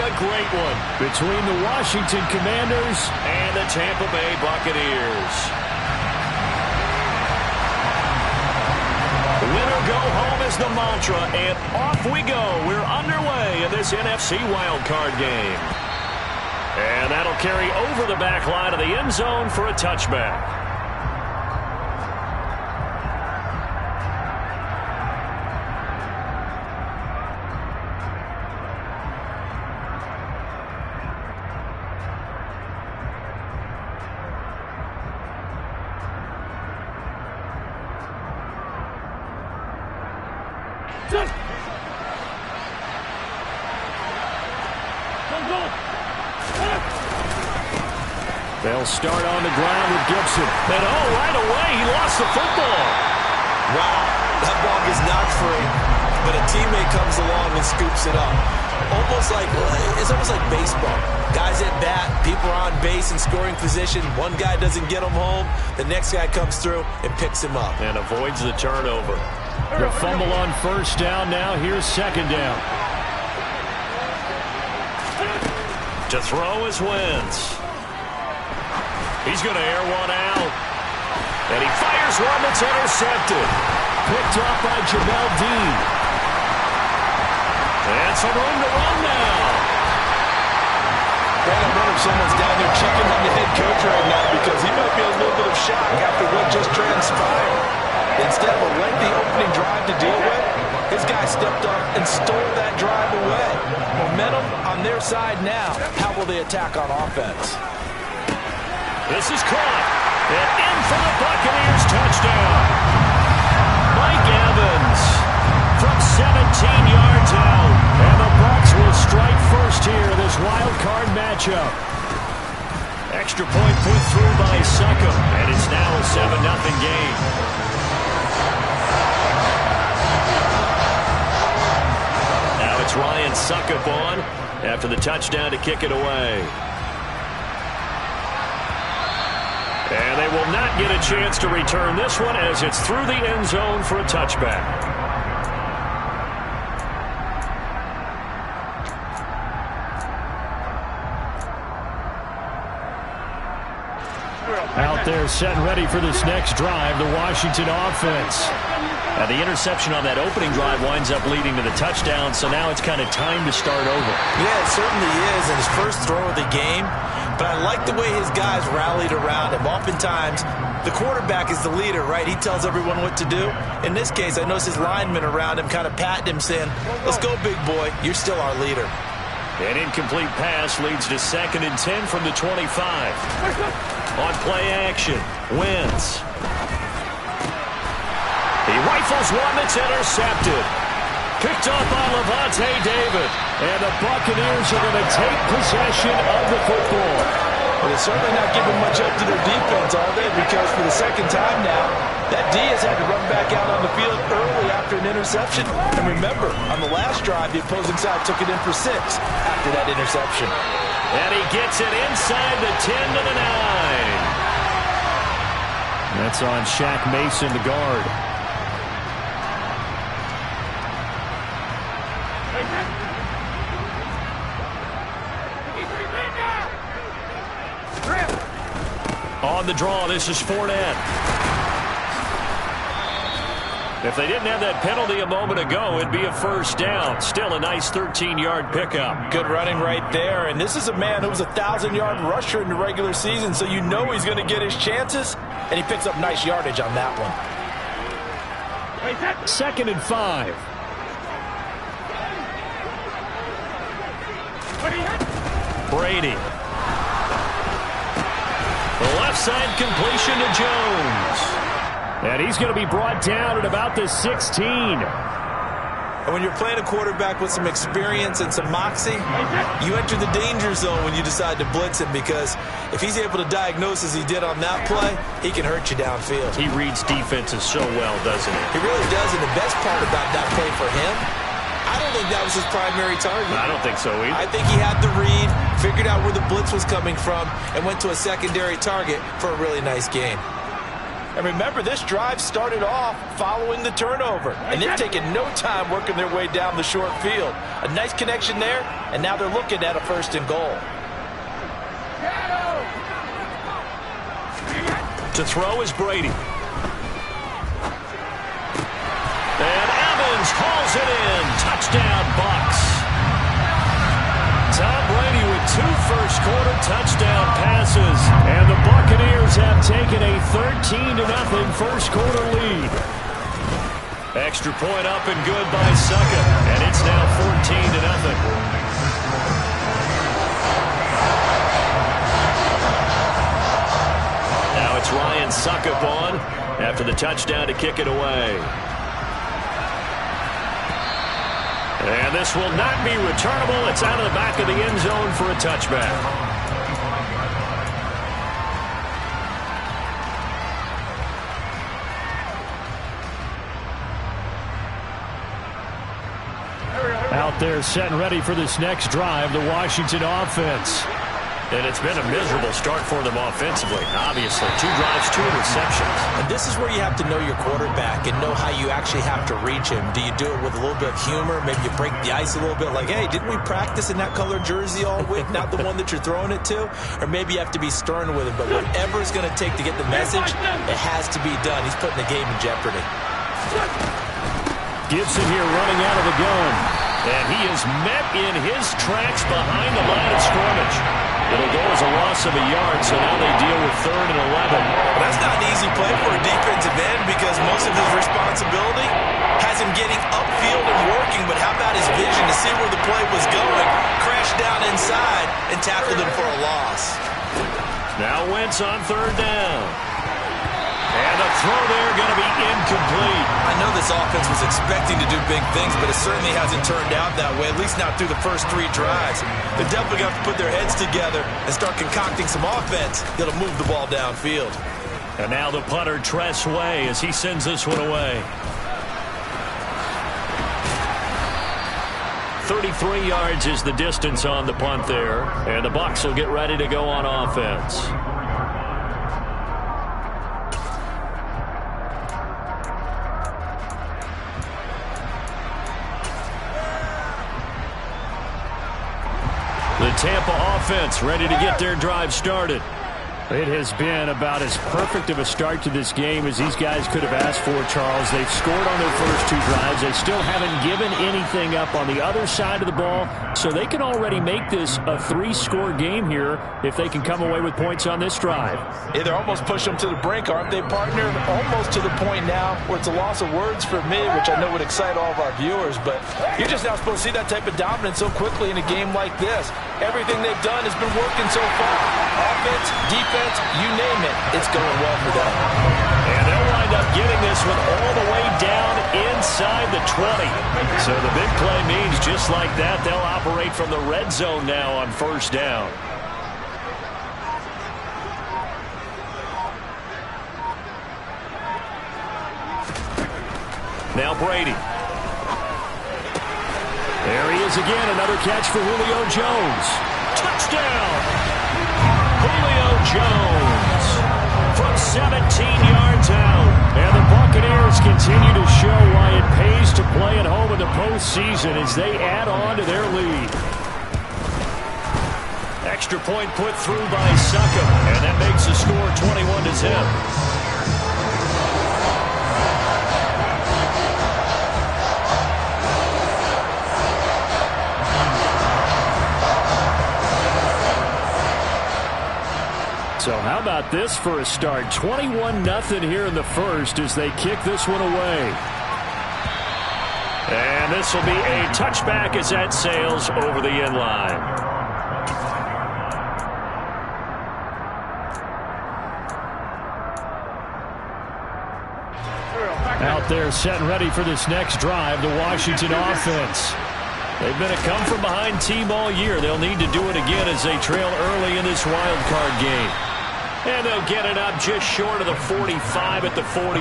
a great one between the Washington Commanders and the Tampa Bay Buccaneers. Winner go home is the mantra, and off we go. We're underway in this NFC wildcard game. And that'll carry over the back line of the end zone for a touchback. They'll start on the ground with Gibson. And right away, he lost the football. Wow, that ball gets knocked free, but a teammate comes along and scoops it up. It's almost like baseball. Guys at bat, people are on base in scoring position. One guy doesn't get him home. The next guy comes through and picks him up. And avoids the turnover. The fumble on first down now. Here's second down. To throw is Wentz. He's going to air one out. And he fires one that's intercepted. Picked up by Jamel Dean. And some room to run now. Well, I wonder if someone's down there checking on the head coach right now because he might be a little bit of shock after what just transpired. Instead of a lengthy opening drive to deal with, his guy stepped up and stole that drive away. Momentum on their side now. How will they attack on offense? This is caught. And in for the Buccaneers touchdown. Mike Evans from 17 yards out. And the Bucs will strike first here in this wild card matchup. Extra point put through by Succop. And it's now a 7-0 game. Now it's Ryan Succop on after the touchdown to kick it away. And they will not get a chance to return this one as it's through the end zone for a touchback. Out there set and ready for this next drive, the Washington offense. Now the interception on that opening drive winds up leading to the touchdown, so now it's kind of time to start over. Yeah, it certainly is, and his first throw of the game. But I like the way his guys rallied around him. Oftentimes, the quarterback is the leader, right? He tells everyone what to do. In this case, I noticed his linemen around him kind of patting him, saying, let's go, big boy. You're still our leader. An incomplete pass leads to 2nd and 10 from the 25. On play action, Wentz. He rifles one that's intercepted. Picked up by Levante David. And the Buccaneers are going to take possession of the football. Well, they're certainly not giving much up to their defense, are they? Because for the second time now, that D has had to run back out on the field early after an interception. And remember, on the last drive, the opposing side took it in for 6 after that interception. And he gets it inside the 10 to the 9. That's on Shaq Mason, the guard. On the draw, this is Fournette. If they didn't have that penalty a moment ago, it'd be a first down. Still a nice 13-yard pickup. Good running right there. And this is a man who was a 1,000-yard rusher in the regular season, so you know he's going to get his chances, and he picks up nice yardage on that one. 2nd and 5. Brady. The left side completion to Jones. And he's going to be brought down at about the 16. And when you're playing a quarterback with some experience and some moxie, you enter the danger zone when you decide to blitz him, because if he's able to diagnose as he did on that play, he can hurt you downfield. He reads defenses so well, doesn't he? He really does, and the best part about that play for him, I don't think that was his primary target. I don't think so either. I think he had the read, figured out where the blitz was coming from, and went to a secondary target for a really nice game. And remember, this drive started off following the turnover. And they're taking no time working their way down the short field. A nice connection there, and now they're looking at a 1st and goal. To throw is Brady. And Evans hauls it in. Touchdown, Bucs. Tom Brady with 2 first-quarter touchdown passes. And the Buccaneers have taken a 13-0 first-quarter lead. Extra point up and good by Suckup. And it's now 14-0. Now it's Ryan Suckup on after the touchdown to kick it away. And this will not be returnable. It's out of the back of the end zone for a touchback. Out there set and ready for this next drive, the Washington offense. And it's been a miserable start for them offensively, obviously. 2 drives, 2 interceptions. And this is where you have to know your quarterback and know how you actually have to reach him. Do you do it with a little bit of humor? Maybe you break the ice a little bit like, hey, didn't we practice in that color jersey all week? Not the one that you're throwing it to? Or maybe you have to be stern with him. But whatever it's going to take to get the message, it has to be done. He's putting the game in jeopardy. Gibson here running out of the gun. And he is met in his tracks behind the line of scrimmage. It'll go as a loss of a yard, so now they deal with 3rd and 11. Well, that's not an easy play for a defensive end because most of his responsibility has him getting upfield and working, but how about his vision to see where the play was going, crashed down inside, and tackled him for a loss. Now Wentz on 3rd down. And the throw there going to be incomplete. I know this offense was expecting to do big things, but it certainly hasn't turned out that way, at least not through the first 3 drives. They're definitely going to have to put their heads together and start concocting some offense that'll move the ball downfield. And now the punter, Tress Way, as he sends this one away. 33 yards is the distance on the punt there. And the Bucs will get ready to go on offense. The Tampa offense ready to get their drive started. It has been about as perfect of a start to this game as these guys could have asked for, Charles. They've scored on their first 2 drives. They still haven't given anything up on the other side of the ball, so they can already make this a 3-score game here if they can come away with points on this drive. Yeah, they're almost pushing them to the brink, aren't they, partner? Almost to the point now where it's a loss of words for me, which I know would excite all of our viewers, but you're just not supposed to see that type of dominance so quickly in a game like this. Everything they've done has been working so far. Offense, defense, you name it, it's going well for them. And they'll wind up getting this one all the way down inside the 20. So the big play means just like that, they'll operate from the red zone now on 1st down. Now Brady. There he is again, another catch for Julio Jones. Touchdown! Julio Jones from 17 yards out. And the Buccaneers continue to show why it pays to play at home in the postseason as they add on to their lead. Extra point put through by Suckup, and that makes the score 21-0. So how about this for a start? 21-0 here in the first as they kick this one away. And this will be a touchback as that sails over the end line. Out there set and ready for this next drive, the Washington offense. They've been a come-from-behind team all year. They'll need to do it again as they trail early in this wild card game. And they'll get it up just short of the 45 at the 44.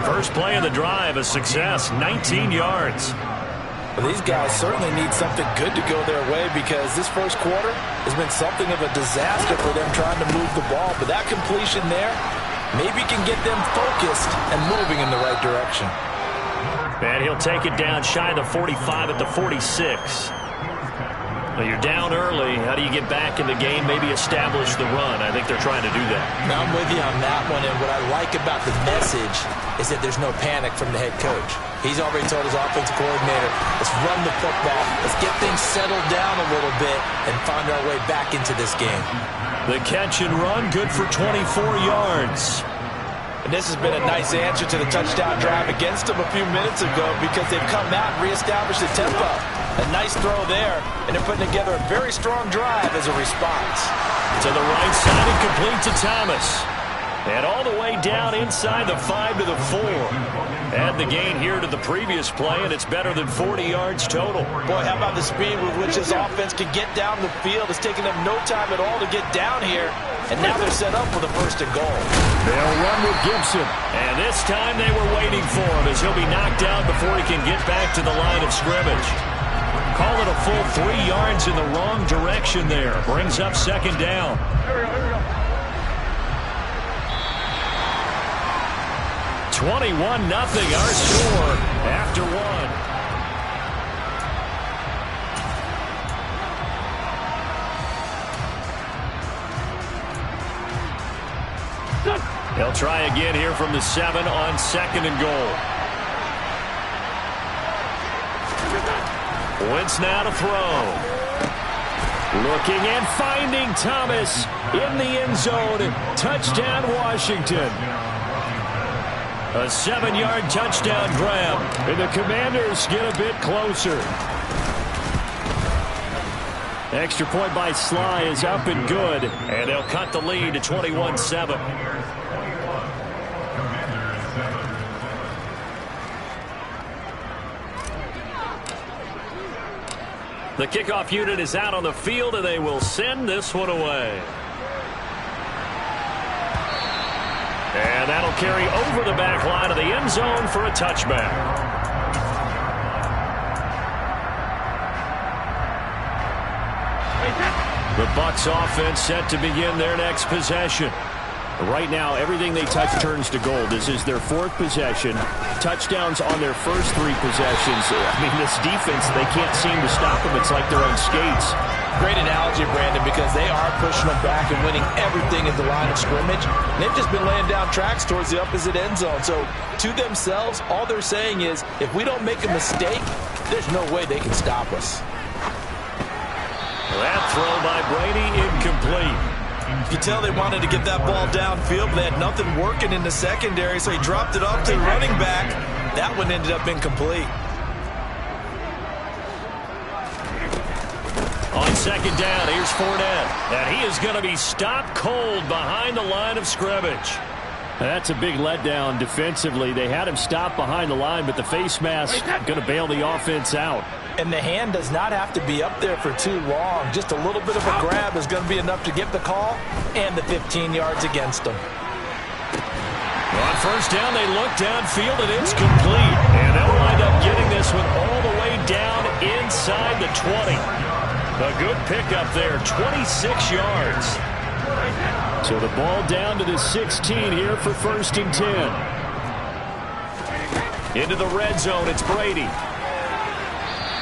First play of the drive, a success, 19 yards. Well, these guys certainly need something good to go their way because this first quarter has been something of a disaster for them trying to move the ball. But that completion there, Maybe can get them focused and moving in the right direction. And he'll take it down shy of the 45 at the 46. Well, you're down early. How do you get back in the game, maybe establish the run? I think they're trying to do that. Now, I'm with you on that one, and what I like about the message is that there's no panic from the head coach. He's already told his offensive coordinator, let's run the football, let's get things settled down a little bit and find our way back into this game. The catch and run, good for 24 yards. And this has been a nice answer to the touchdown drive against them a few minutes ago because they've come out and reestablished the tempo. A nice throw there, and they're putting together a very strong drive as a response. To the right side and complete to Thomas. And all the way down inside the 5 to the 4. Add the gain here to the previous play, and it's better than 40 yards total. Boy, how about the speed with which this offense can get down the field? It's taking them no time at all to get down here. And now they're set up for the first and goal. They'll run with Gibson. And this time they were waiting for him as he'll be knocked out before he can get back to the line of scrimmage. Call it a full 3 yards in the wrong direction there. Brings up second down. 21-0 our score after one. They'll try again here from the 7 on second and goal. Wentz now to throw. Looking and finding Thomas in the end zone. Touchdown, Washington. A 7-yard touchdown grab, and the Commanders get a bit closer. Extra point by Sly is up and good, and they'll cut the lead to 21-7. The kickoff unit is out on the field, and they will send this one away. And that'll carry over the back line of the end zone for a touchback. The Bucs offense set to begin their next possession. Right now, everything they touch turns to gold. This is their 4th possession. Touchdowns on their first 3 possessions. I mean, this defense, they can't seem to stop them. It's like they're on skates. Great analogy, Brandon, because they are pushing them back and winning everything at the line of scrimmage. They've just been laying down tracks towards the opposite end zone. So, to themselves, all they're saying is, if we don't make a mistake, there's no way they can stop us. That throw by Brady incomplete. You tell they wanted to get that ball downfield, but they had nothing working in the secondary, so he dropped it off to the running back. That one ended up incomplete. On second down, here's Fournette. And he is going to be stopped cold behind the line of scrimmage. That's a big letdown defensively. They had him stopped behind the line, but the face mask going to bail the offense out. And the hand does not have to be up there for too long. Just a little bit of a grab is going to be enough to get the call and the 15 yards against them. On first down, they look downfield, and it's complete. And they'll wind up getting this one all the way down inside the 20. A good pickup there, 26 yards. So the ball down to the 16 here for first and 10. Into the red zone, it's Brady.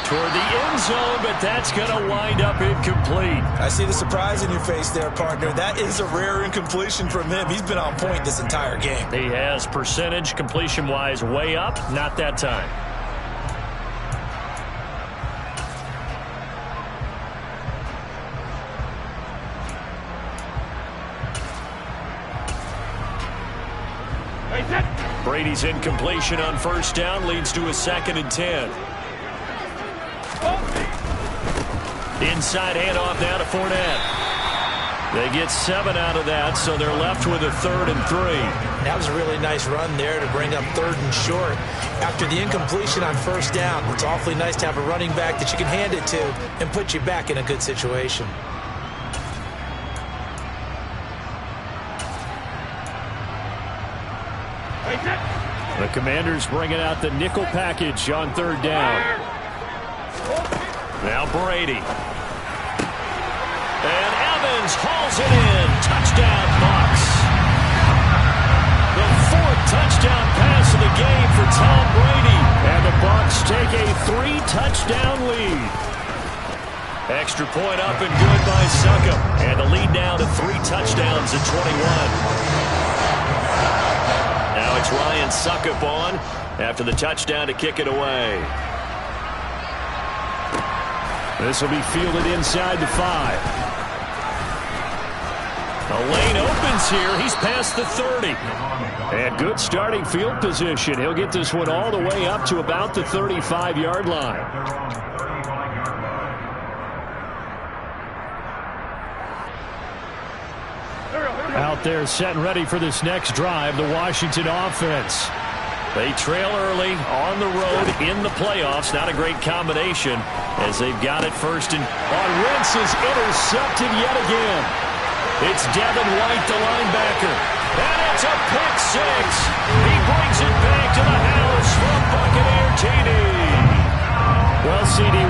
Toward the end zone, but that's going to wind up incomplete. I see the surprise in your face there, partner. That is a rare incompletion from him. He's been on point this entire game. He has percentage completion-wise way up, not that time. Brady's incompletion on first down leads to a 2nd and 10. Inside handoff now to Fournette. They get 7 out of that, so they're left with a 3rd and 3. That was a really nice run there to bring up 3rd and short. After the incompletion on first down, it's awfully nice to have a running back that you can hand it to and put you back in a good situation. The Commanders bringing out the nickel package on 3rd down. Now Brady. And Evans hauls it in. Touchdown, Bucs. touchdown pass of the game for Tom Brady. And the Bucs take a 3-touchdown lead. Extra point up and good by Succop. And the lead now to 3 touchdowns at 21. Now it's Ryan Succop on after the touchdown to kick it away. This will be fielded inside the 5. The lane opens here. He's past the 30. And good starting field position. He'll get this one all the way up to about the 35-yard line. Out there set and ready for this next drive, the Washington offense. They trail early on the road in the playoffs. Not a great combination as they've got it first. And Wentz is intercepted yet again. It's Devin White, the linebacker. And it's a pick six. He brings it back to the house from Buccaneer TD. Well, CD.